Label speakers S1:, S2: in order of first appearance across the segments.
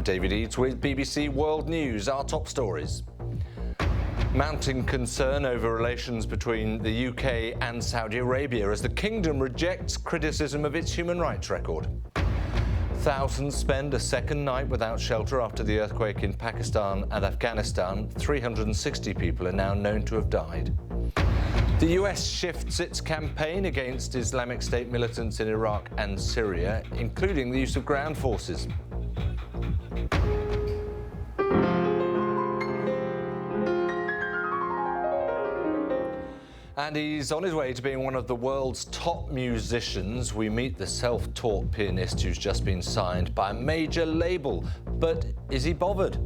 S1: David Eads with BBC World News. Our top stories. Mounting concern over relations between the UK and Saudi Arabia as the kingdom rejects criticism of its human rights record. Thousands spend a second night without shelter after the earthquake in Pakistan and Afghanistan. 360 people are now known to have died. The US shifts its campaign against Islamic State militants in Iraq and Syria, including the use of ground forces. And he's on his way to being one of the world's top musicians. We meet the self-taught pianist who's just been signed by a major label. But is he bothered?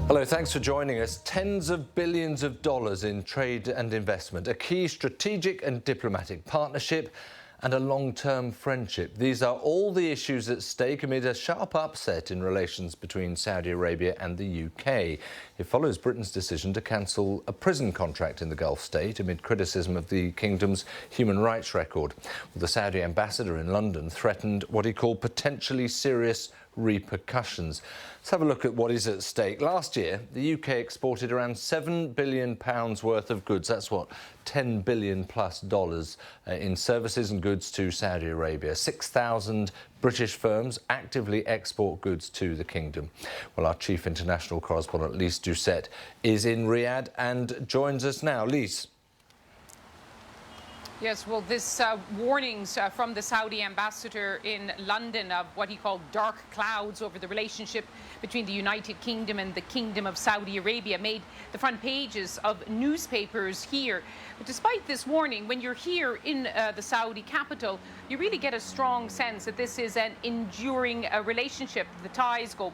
S1: Hello, thanks for joining us. Tens of billions of dollars in trade and investment, a key strategic and diplomatic partnership, and a long-term friendship. These are all the issues at stake amid a sharp upset in relations between Saudi Arabia and the UK. It follows Britain's decision to cancel a prison contract in the Gulf state amid criticism of the kingdom's human rights record. Well, the Saudi ambassador in London threatened what he called potentially serious repercussions. Let's have a look at what is at stake. Last year, the UK exported around £7 billion worth of goods. That's what, $10 billion plus in services and goods to Saudi Arabia. 6,000 British firms actively export goods to the kingdom. Well, our chief international correspondent, Lise Doucet, is in Riyadh and joins us now. Lise.
S2: Yes, well, this warnings from the Saudi ambassador in London of what he called dark clouds over the relationship between the United Kingdom and the Kingdom of Saudi Arabia made the front pages of newspapers here. But despite this warning, when you're here in the Saudi capital, you really get a strong sense that this is an enduring relationship. The ties go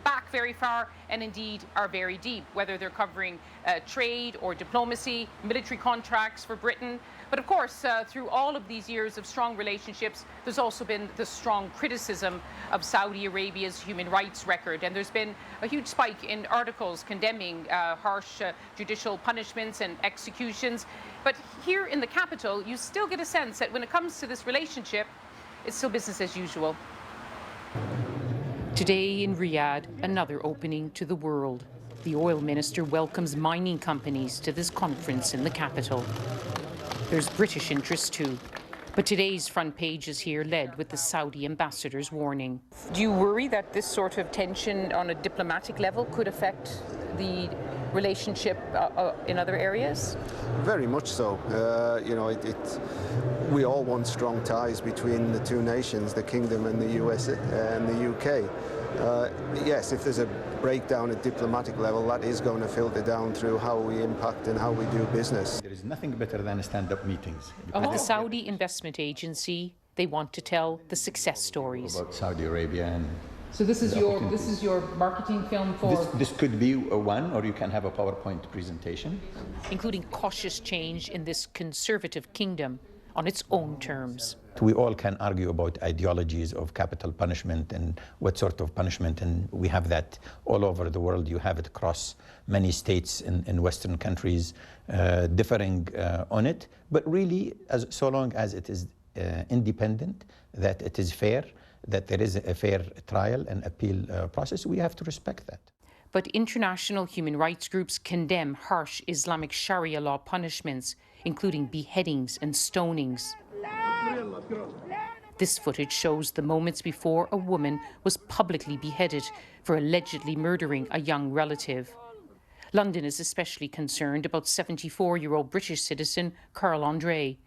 S2: back very far and indeed are very deep, whether they're covering trade or diplomacy, military contracts for Britain. But of course, through all of these years of strong relationships, there's also been the strong criticism of Saudi Arabia's human rights record. And there's been a huge spike in articles condemning harsh judicial punishments and executions. But here in the capital, you still get a sense that when it comes to this relationship, it's still business as usual. Today in Riyadh, another opening to the world. The oil minister welcomes mining companies to this conference in the capital. There's British interest too. But today's front page is here led with the Saudi ambassador's warning. Do you worry that this sort of tension on a diplomatic level could affect the relationship in other areas?
S3: Very much so. We all want strong ties between the two nations, the Kingdom and the US and the UK. Yes, if there's a breakdown at diplomatic level, that is going to filter down through how we impact and how we do business.
S4: There is nothing better than stand-up meetings.
S2: At the Saudi Investment Agency, they want to tell the success stories.
S4: About Saudi Arabia and
S2: so this is your marketing film for...
S4: This could be one, or you can have a PowerPoint presentation.
S2: Including cautious change in this conservative kingdom on its own terms.
S4: We all can argue about ideologies of capital punishment and what sort of punishment, and we have that all over the world. You have it across many states in Western countries, differing on it. But really, so long as it is independent, that it is fair, that there is a fair trial and appeal process, we have to respect that.
S2: But international human rights groups condemn harsh Islamic Sharia law punishments, including beheadings and stonings. This footage shows the moments before a woman was publicly beheaded for allegedly murdering a young relative. London is especially concerned about 74-year-old British citizen Carl Andre.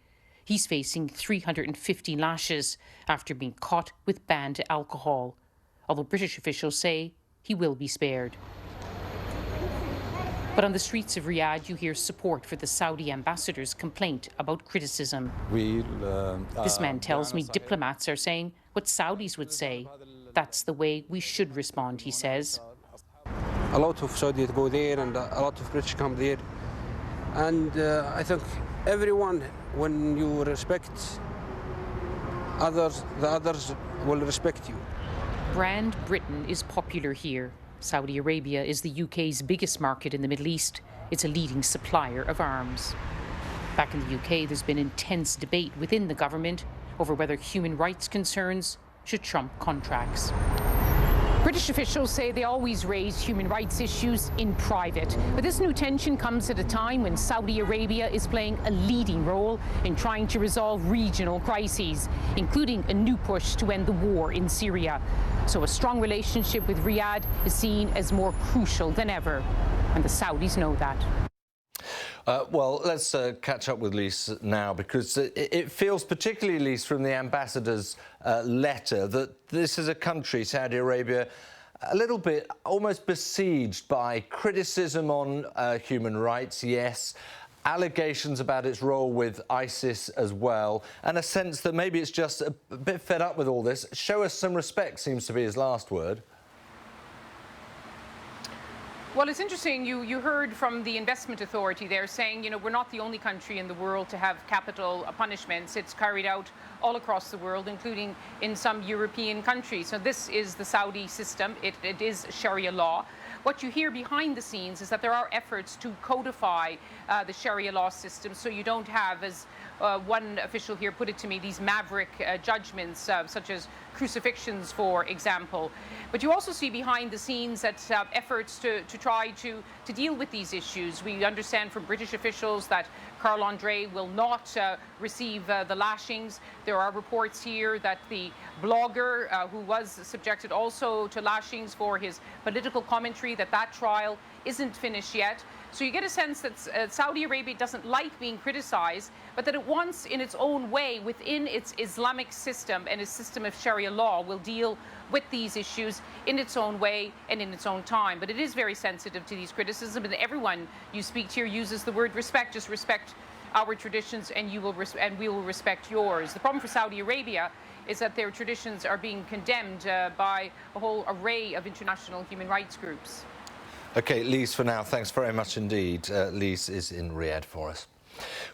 S2: He's facing 350 lashes after being caught with banned alcohol, although British officials say he will be spared. But on the streets of Riyadh, you hear support for the Saudi ambassador's complaint about criticism. This man tells me diplomats are saying what Saudis would say. That's the way we should respond, he says.
S5: A lot of Saudis go there and a lot of British come there. And I think everyone, when you respect others, the others will respect you.
S2: brand Britain is popular here. Saudi Arabia is the UK's biggest market in the Middle East. It's a leading supplier of arms. Back in the UK, there's been intense debate within the government over whether human rights concerns should trump contracts. British officials say they always raise human rights issues in private. But this new tension comes at a time when Saudi Arabia is playing a leading role in trying to resolve regional crises, including a new push to end the war in Syria. So a strong relationship with Riyadh is seen as more crucial than ever. And the Saudis know that.
S1: Well, let's catch up with Lise now, because it feels, particularly, Lise, from the ambassador's letter, that this is a country, Saudi Arabia, a little bit almost besieged by criticism on human rights, yes, allegations about its role with ISIS as well, and a sense that maybe it's just a bit fed up with all this. Show us some respect seems to be his last word.
S2: Well, it's interesting. You heard from the Investment Authority there saying, we're not the only country in the world to have capital punishments. It's carried out all across the world, including in some European countries. So this is the Saudi system. It is Sharia law. What you hear behind the scenes is that there are efforts to codify the Sharia law system, so you don't have, as one official here put it to me, these maverick judgments, such as crucifixions, for example. But you also see behind the scenes that efforts to try to deal with these issues. We understand from British officials that Carl Andre will not receive the lashings. There are reports here that the blogger who was subjected also to lashings for his political commentary, that trial isn't finished yet. So you get a sense that Saudi Arabia doesn't like being criticized, but that it wants, in its own way, within its Islamic system and its system of Sharia law, will deal with these issues in its own way and in its own time. But it is very sensitive to these criticisms, and everyone you speak to here uses the word respect. Just respect our traditions, and we will respect yours. The problem for Saudi Arabia is that their traditions are being condemned by a whole array of international human rights groups.
S1: OK, Lise, for now, thanks very much indeed. Lise is in Riyadh for us.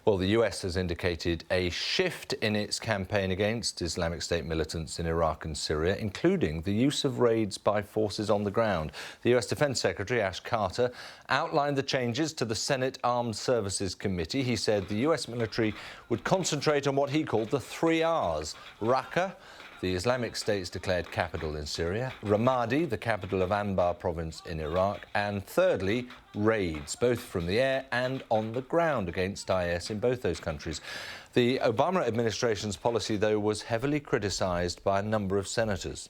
S1: Well, the US has indicated a shift in its campaign against Islamic State militants in Iraq and Syria, including the use of raids by forces on the ground. The US Defense Secretary, Ash Carter, outlined the changes to the Senate Armed Services Committee. He said the US military would concentrate on what he called the 3 Rs: Raqqa, the Islamic State's declared capital in Syria; Ramadi, the capital of Anbar province in Iraq; and thirdly, raids, both from the air and on the ground, against IS in both those countries. The Obama administration's policy, though, was heavily criticised by a number of senators.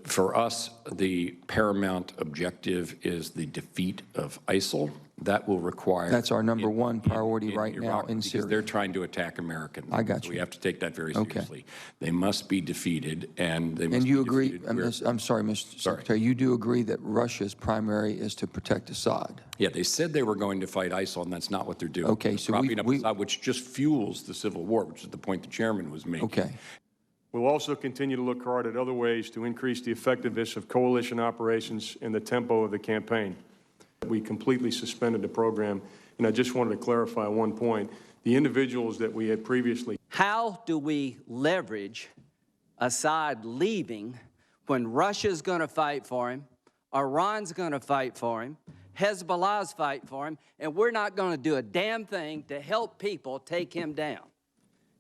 S6: For us, the paramount objective is the defeat of ISIL. That will require...
S7: That's our number one priority right now in Syria.
S6: Because they're trying to attack Americans.
S7: I got you.
S6: So we have to take that very seriously. Okay. They must be defeated, and they must
S7: And you
S6: be
S7: agree,
S6: defeated.
S7: I'm sorry, Mr. Secretary, you do agree that Russia's primary is to protect Assad?
S6: Yeah, they said they were going to fight ISIL, and that's not what they're doing.
S7: Okay, so
S6: propping up Assad, which just fuels the civil war, which is the point the chairman was making.
S7: Okay.
S8: We'll also continue to look hard at other ways to increase the effectiveness of coalition operations and the tempo of the campaign. We completely suspended the program, and I just wanted to clarify one point. The individuals that we had previously...
S9: How do we leverage Assad leaving when Russia's going to fight for him, Iran's going to fight for him, Hezbollah's fight for him, and we're not going to do a damn thing to help people take him down?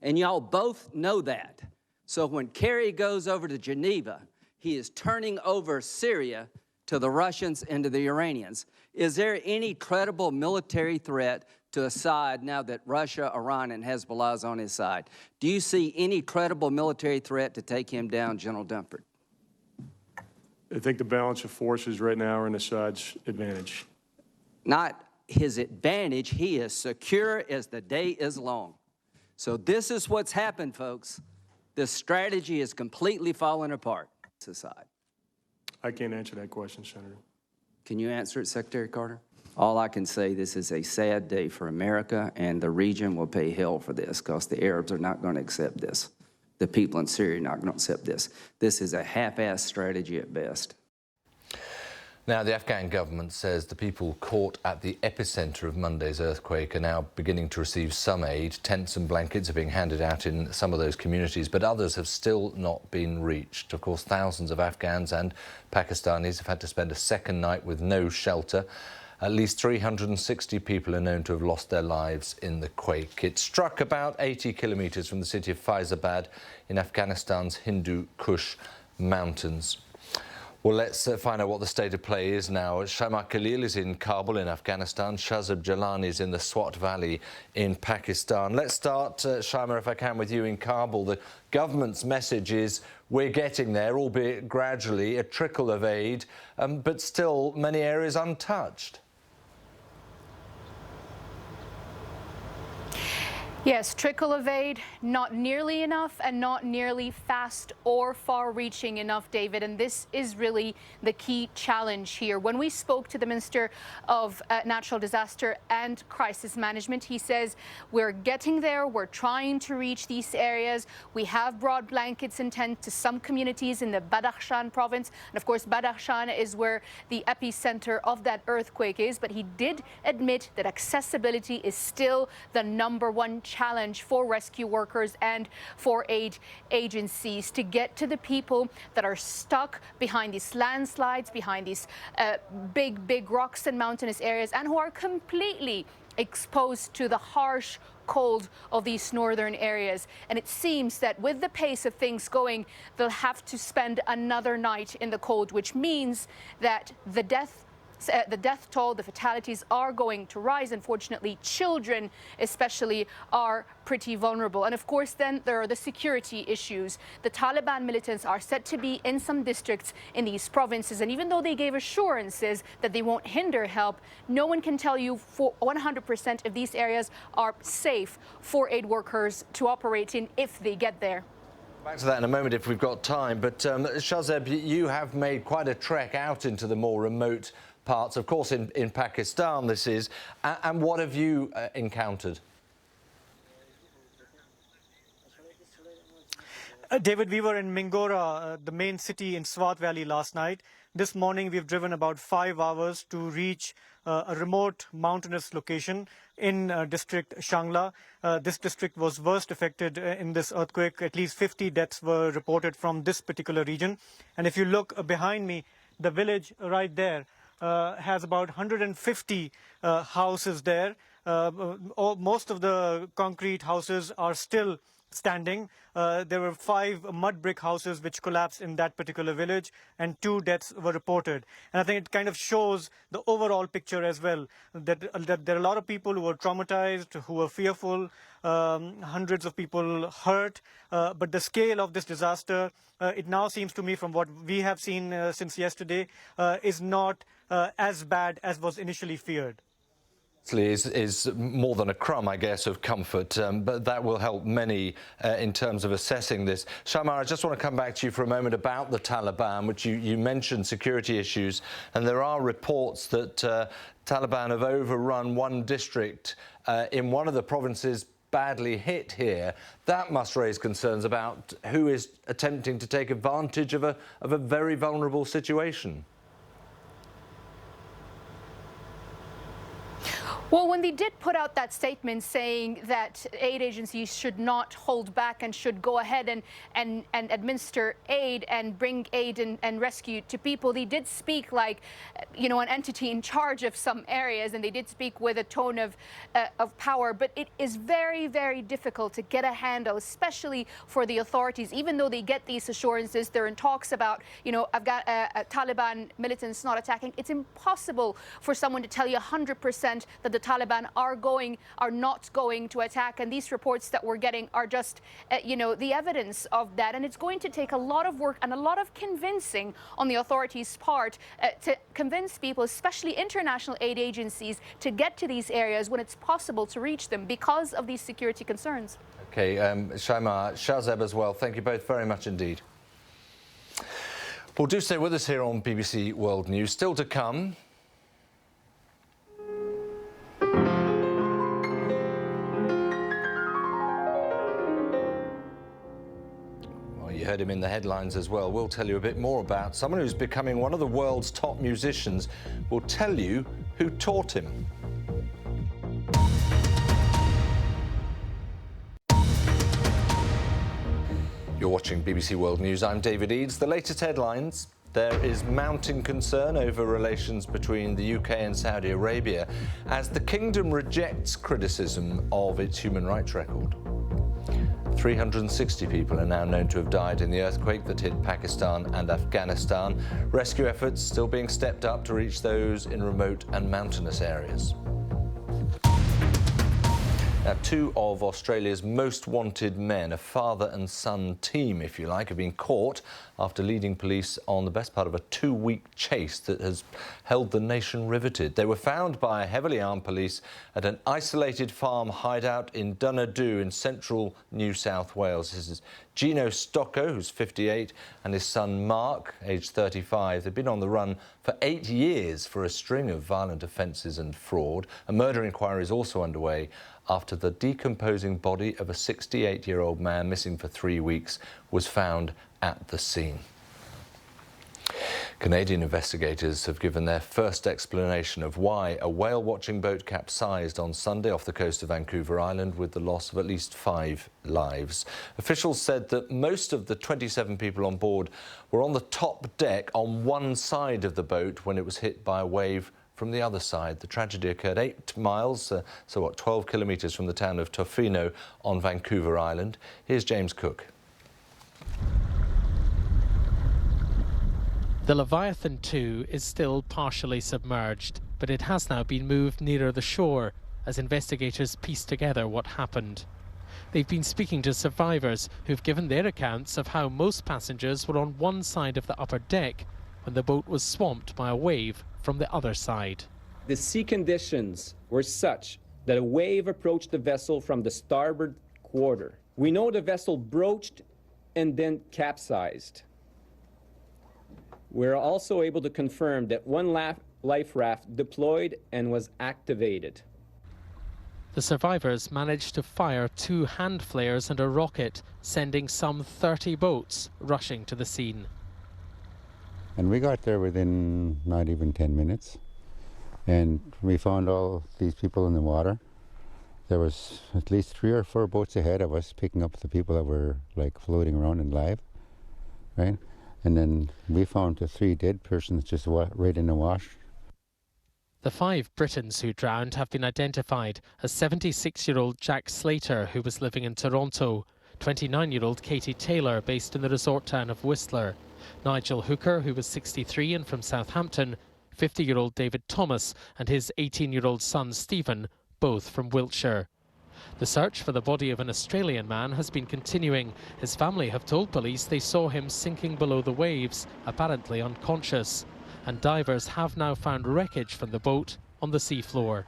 S9: And y'all both know that. So when Kerry goes over to Geneva, he is turning over Syria to the Russians and to the Iranians. Is there any credible military threat to Assad now that Russia, Iran, and Hezbollah is on his side? Do you see any credible military threat to take him down, General Dunford?
S8: I think the balance of forces right now are in Assad's advantage.
S9: Not his advantage. He is secure as the day is long. So this is what's happened, folks. This strategy is completely falling apart. Assad.
S8: I can't answer that question, Senator.
S9: Can you answer it, Secretary Carter? All I can say, this is a sad day for America, and the region will pay hell for this because the Arabs are not going to accept this. The people in Syria are not going to accept this. This is a half-assed strategy at best.
S1: Now, the Afghan government says the people caught at the epicenter of Monday's earthquake are now beginning to receive some aid. Tents and blankets are being handed out in some of those communities, but others have still not been reached. Of course, thousands of Afghans and Pakistanis have had to spend a second night with no shelter. At least 360 people are known to have lost their lives in the quake. It struck about 80 kilometres from the city of Faizabad in Afghanistan's Hindu Kush mountains. Well, let's find out what the state of play is now. Shaima Khalil is in Kabul in Afghanistan. Shahzeb Jalani is in the Swat Valley in Pakistan. Let's start, Shaima, if I can, with you in Kabul. The government's message is we're getting there, albeit gradually, a trickle of aid, but still many areas untouched.
S10: Yes, trickle of aid, not nearly enough and not nearly fast or far-reaching enough, David. And this is really the key challenge here. When we spoke to the Minister of Natural Disaster and Crisis Management, he says we're getting there, we're trying to reach these areas. We have brought blankets and tents to some communities in the Badakhshan province. And of course, Badakhshan is where the epicenter of that earthquake is. But he did admit that accessibility is still the #1 challenge for rescue workers and for aid agencies to get to the people that are stuck behind these landslides, behind these big rocks and mountainous areas, and who are completely exposed to the harsh cold of these northern areas. And it seems that with the pace of things going, they'll have to spend another night in the cold, which means that the death toll, the fatalities are going to rise. Unfortunately, children especially are pretty vulnerable. And of course, then there are the security issues. The Taliban militants are said to be in some districts in these provinces. And even though they gave assurances that they won't hinder help, no one can tell you for 100% if these areas are safe for aid workers to operate in if they get there.
S1: Back to that in a moment if we've got time. But Shahzeb, you have made quite a trek out into the more remote parts, of course, in Pakistan this is. And what have you encountered?
S11: David, we were in Mingora, the main city in Swat Valley last night. This morning we've driven about 5 hours to reach a remote mountainous location in district Shangla. This district was worst affected in this earthquake. At least 50 deaths were reported from this particular region. And if you look behind me, the village right there has about 150 houses there. Most of the concrete houses are still standing. There were 5 mud brick houses which collapsed in that particular village, and 2 deaths were reported. And I think it kind of shows the overall picture as well, that there are a lot of people who were traumatized, who were fearful, hundreds of people hurt. But the scale of this disaster, it now seems to me from what we have seen since yesterday, is not as bad as was initially feared.
S1: Is more than a crumb, I guess, of comfort, but that will help many in terms of assessing this. Shaima, I just want to come back to you for a moment about the Taliban, which you mentioned security issues, and there are reports that Taliban have overrun one district in one of the provinces badly hit here. That must raise concerns about who is attempting to take advantage of a very vulnerable situation.
S10: Well, when they did put out that statement saying that aid agencies should not hold back and should go ahead and administer aid and bring aid and rescue to people, they did speak like, you know, an entity in charge of some areas, and they did speak with a tone of power. But it is very, very difficult to get a handle, especially for the authorities. Even though they get these assurances, they're in talks about, you know, I've got Taliban militants not attacking. It's impossible for someone to tell you 100% that the Taliban are not going to attack, and these reports that we're getting are just, you know, the evidence of that. And it's going to take a lot of work and a lot of convincing on the authorities' part to convince people, especially international aid agencies, to get to these areas when it's possible to reach them because of these security concerns.
S1: Okay, Shaima, Shahzeb as well, thank you both very much indeed. Well, do stay with us here on BBC World News. Still to come. You heard him in the headlines as well. We'll tell you a bit more about someone who's becoming one of the world's top musicians. We'll tell you who taught him. You're watching BBC World News. I'm David Eads. The latest headlines. There is mounting concern over relations between the UK and Saudi Arabia as the kingdom rejects criticism of its human rights record. 360 people are now known to have died in the earthquake that hit Pakistan and Afghanistan. Rescue efforts still being stepped up to reach those in remote and mountainous areas. Now, two of Australia's most wanted men, a father and son team, if you like, have been caught after leading police on the best part of a 2-week chase that has held the nation riveted. They were found by heavily armed police at an isolated farm hideout in Dunedoo in central New South Wales. This is Gino Stocco, who's 58, and his son Mark, aged 35. They've been on the run for 8 years for a string of violent offences and fraud. A murder inquiry is also underway after the decomposing body of a 68-year-old man missing for 3 weeks was found at the scene. Canadian investigators have given their first explanation of why a whale-watching boat capsized on Sunday off the coast of Vancouver Island with the loss of at least 5 lives. Officials said that most of the 27 people on board were on the top deck on one side of the boat when it was hit by a wave from the other side. The tragedy occurred 8 miles, 12 kilometres from the town of Tofino on Vancouver Island. Here's James Cook.
S12: The Leviathan 2 is still partially submerged, but it has now been moved nearer the shore as investigators piece together what happened. They've been speaking to survivors who've given their accounts of how most passengers were on one side of the upper deck when the boat was swamped by a wave from the other side.
S13: The sea conditions were such that a wave approached the vessel from the starboard quarter. We know the vessel broached and then capsized. We're also able to confirm that one life raft deployed and was activated.
S12: The survivors managed to fire 2 hand flares and a rocket, sending some 30 boats rushing to the scene.
S14: And we got there within not even 10 minutes. And we found all these people in the water. There was at least 3 or 4 boats ahead of us picking up the people that were like floating around and live, right? And then we found the 3 dead persons just right in the wash.
S12: The 5 Britons who drowned have been identified as 76-year-old Jack Slater, who was living in Toronto, 29-year-old Katie Taylor, based in the resort town of Whistler, Nigel Hooker, who was 63 and from Southampton, 50-year-old David Thomas and his 18-year-old son Stephen, both from Wiltshire. The search for the body of an Australian man has been continuing. His family have told police they saw him sinking below the waves, apparently unconscious. And divers have now found wreckage from the boat on the seafloor.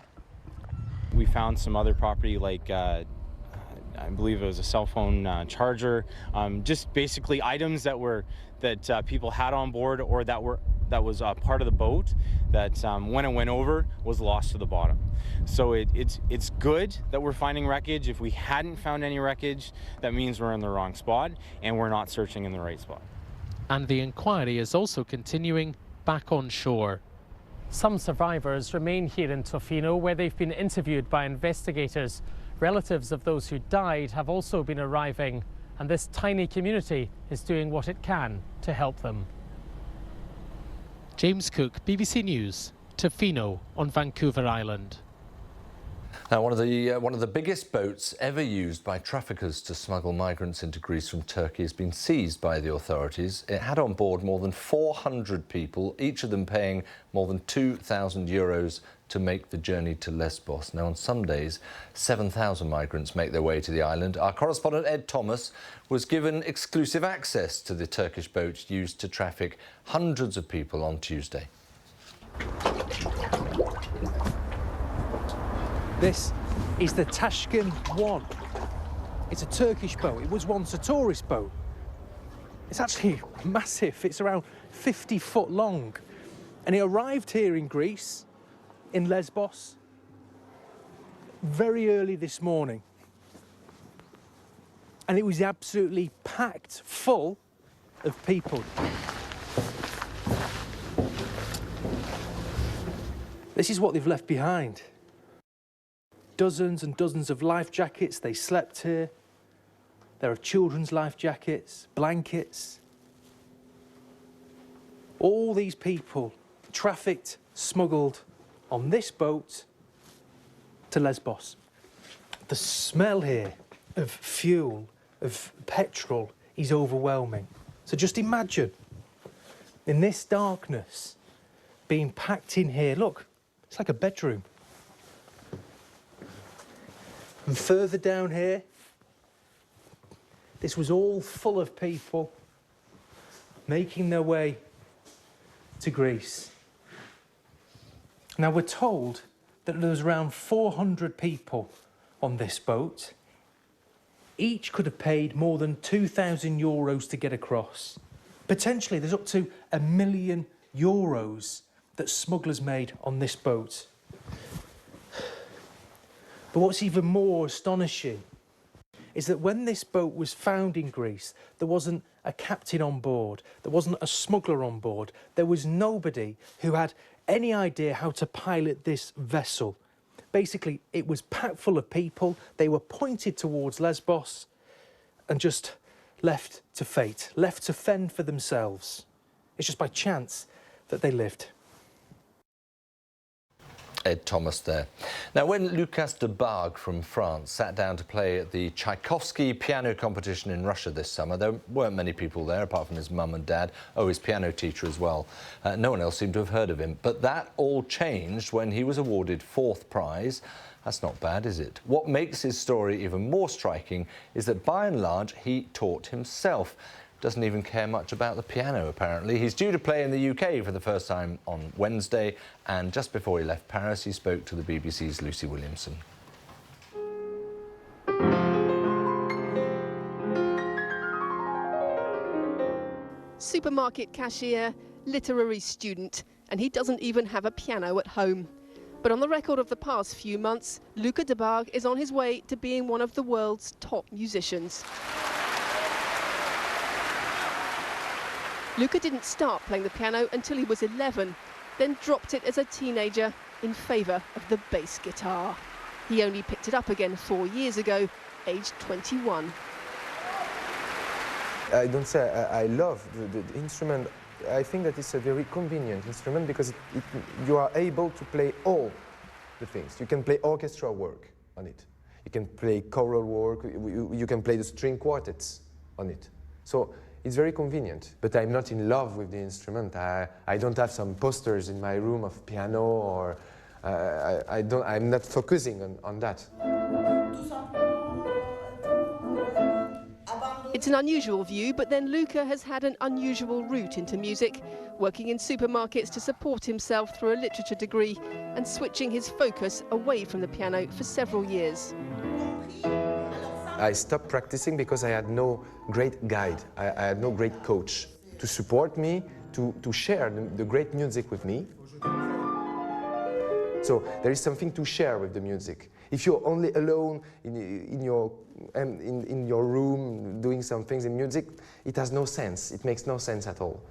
S15: We found some other property like I believe it was a cell phone charger, just basically items that people had on board or that was part of the boat that when it went over was lost to the bottom. So it's good that we're finding wreckage. If we hadn't found any wreckage, that means we're in the wrong spot and we're not searching in the right spot.
S12: And the inquiry is also continuing back on shore. Some survivors remain here in Tofino, where they've been interviewed by investigators. Relatives of those who died have also been arriving, and this tiny community is doing what it can to help them. James Cook, BBC News, Tofino on Vancouver Island.
S1: Now, one of the biggest boats ever used by traffickers to smuggle migrants into Greece from Turkey has been seized by the authorities. It had on board more than 400 people, each of them paying more than €2,000 to make the journey to Lesbos. Now, on some days, 7,000 migrants make their way to the island. Our correspondent Ed Thomas was given exclusive access to the Turkish boat used to traffic hundreds of people on Tuesday.
S16: This is the Tashkin 1. It's a Turkish boat. It was once a tourist boat. It's actually massive. It's around 50 foot long. And it arrived here in Greece, in Lesbos, very early this morning. And it was absolutely packed full of people. This is what they've left behind. Dozens and dozens of life jackets. They slept here. There are children's life jackets, blankets. All these people trafficked, smuggled on this boat to Lesbos. The smell here of fuel, of petrol, is overwhelming. So just imagine, in this darkness, being packed in here. Look, it's like a bedroom. And further down here, this was all full of people making their way to Greece. Now, we're told that there was around 400 people on this boat. Each could have paid more than 2,000 euros to get across. Potentially, there's up to €1 million that smugglers made on this boat. But what's even more astonishing is that when this boat was found in Greece, there wasn't a captain on board, there wasn't a smuggler on board, there was nobody who had any idea how to pilot this vessel. Basically, it was packed full of people, they were pointed towards Lesbos and just left to fate, left to fend for themselves. It's just by chance that they lived.
S1: Ed Thomas there. Now, when Lucas de Bargue from France sat down to play at the Tchaikovsky piano competition in Russia this summer, there weren't many people there apart from his mum and dad, his piano teacher as well. No one else seemed to have heard of him. But that all changed when he was awarded 4th prize. That's not bad, is it? What makes his story even more striking is that by and large he taught himself. Doesn't even care much about the piano, apparently. He's due to play in the UK for the first time on Wednesday, and just before he left Paris, he spoke to the BBC's Lucy Williamson.
S17: Supermarket cashier, literary student, and he doesn't even have a piano at home. But on the record of the past few months, Lucas de Bargue is on his way to being one of the world's top musicians. Lucas didn't start playing the piano until he was 11, then dropped it as a teenager in favour of the bass guitar. He only picked it up again 4 years ago, aged 21.
S18: I don't say I love the instrument. I think that it's a very convenient instrument because you are able to play all the things. You can play orchestra work on it. You can play choral work. You can play the string quartets on it. So it's very convenient, but I'm not in love with the instrument. I don't have some posters in my room of piano, or I'm not focusing on that.
S17: It's an unusual view, but then Lucas has had an unusual route into music, working in supermarkets to support himself through a literature degree and switching his focus away from the piano for several years.
S18: I stopped practicing because I had no great guide. I had no great coach to support me, to share the great music with me. So there is something to share with the music. If you're only alone in your room doing some things in music, it has no sense. It makes no sense at all.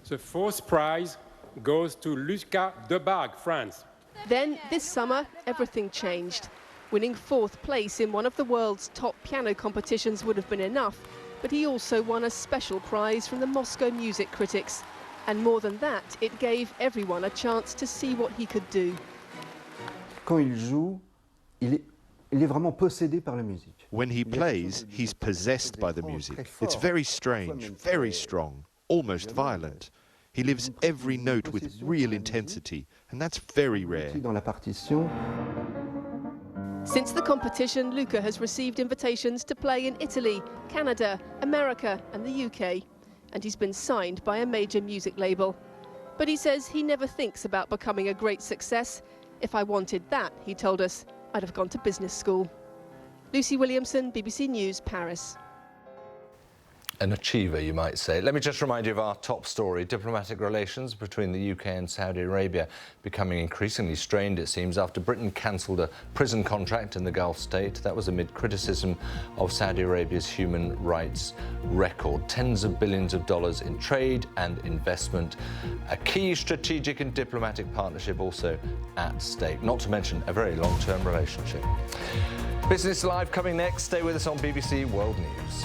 S19: The 4th prize goes to Lucas de Bargue, France.
S17: Then, this summer, everything changed. Winning 4th place in one of the world's top piano competitions would have been enough, but he also won a special prize from the Moscow music critics. And more than that, it gave everyone a chance to see what he could do.
S20: Quand il joue, il est vraiment possédé par la musique.
S21: When he plays, he's possessed by the music. It's very strange, very strong, almost violent. He lives every note with real intensity, and that's very rare.
S20: Dans la partition.
S17: Since the competition, Lucas has received invitations to play in Italy, Canada, America and the UK. And he's been signed by a major music label. But he says he never thinks about becoming a great success. If I wanted that, he told us, I'd have gone to business school. Lucy Williamson, BBC News, Paris.
S1: An achiever, you might say. Let me just remind you of our top story. Diplomatic relations between the UK and Saudi Arabia becoming increasingly strained, it seems, after Britain cancelled a prison contract in the Gulf state. That was amid criticism of Saudi Arabia's human rights record. Tens of billions of dollars in trade and investment. A key strategic and diplomatic partnership also at stake, not to mention a very long-term relationship. Business Live coming next. Stay with us on BBC World News.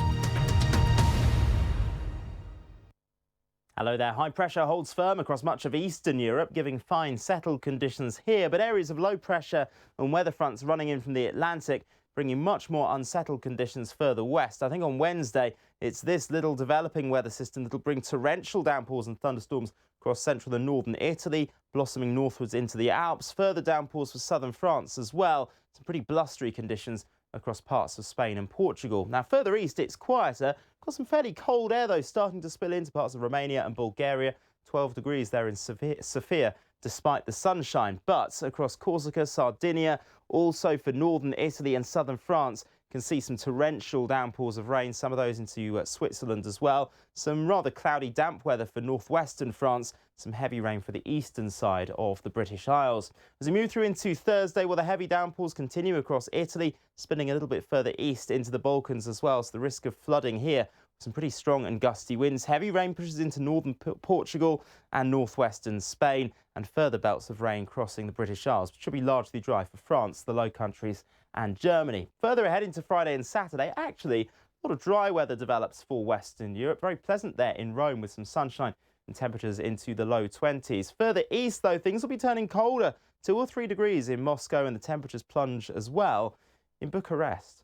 S3: Hello there. High pressure holds firm across much of Eastern Europe, giving fine settled conditions here, but areas of low pressure and weather fronts running in from the Atlantic bringing much more unsettled conditions further west. I think on Wednesday, it's this little developing weather system that will bring torrential downpours and thunderstorms across central and northern Italy, blossoming northwards into the Alps. Further downpours for southern France as well. Some pretty blustery conditions across parts of Spain and Portugal. Now, further east, it's quieter. Got some fairly cold air, though, starting to spill into parts of Romania and Bulgaria. 12 degrees there in Sofia, despite the sunshine. But across Corsica, Sardinia, also for northern Italy and southern France, can see some torrential downpours of rain, some of those into Switzerland as well. Some rather cloudy, damp weather for northwestern France, some heavy rain for the eastern side of the British Isles. As we move through into Thursday, well, the heavy downpours continue across Italy, spinning a little bit further east into the Balkans as well, so the risk of flooding here. Some pretty strong and gusty winds. Heavy rain pushes into northern Portugal and northwestern Spain, and further belts of rain crossing the British Isles, which should be largely dry for France, the Low Countries and Germany. Further ahead into Friday and Saturday, actually, a lot of dry weather develops for Western Europe. Very pleasant there in Rome with some sunshine and temperatures into the low 20s. Further east, though, things will be turning colder. 2 or 3 degrees in Moscow, and the temperatures plunge as well in Bucharest.